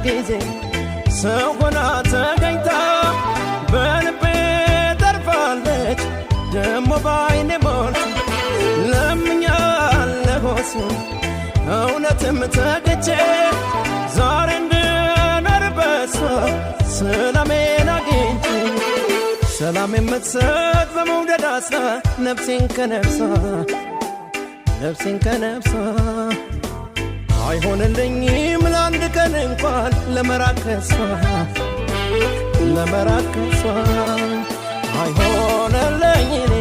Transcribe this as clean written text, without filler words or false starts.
ጊዜ ሰው ሆና ተገኝታ በልቤ ተርፋለች ደሞ ባይኔ ሞልታ ለምኛለሁ እውነትም ተገቼ ዛሬ እንድኖር በሷ ሰላሜን አግኝቼ ሰላም የምትሰጥ በመውደድ አስራ ነፍሴን ከነፍሷ አይሆንልኝም ለአንድ ቀን እንኳን ለመራቅ ከሷ አይሆንልኝም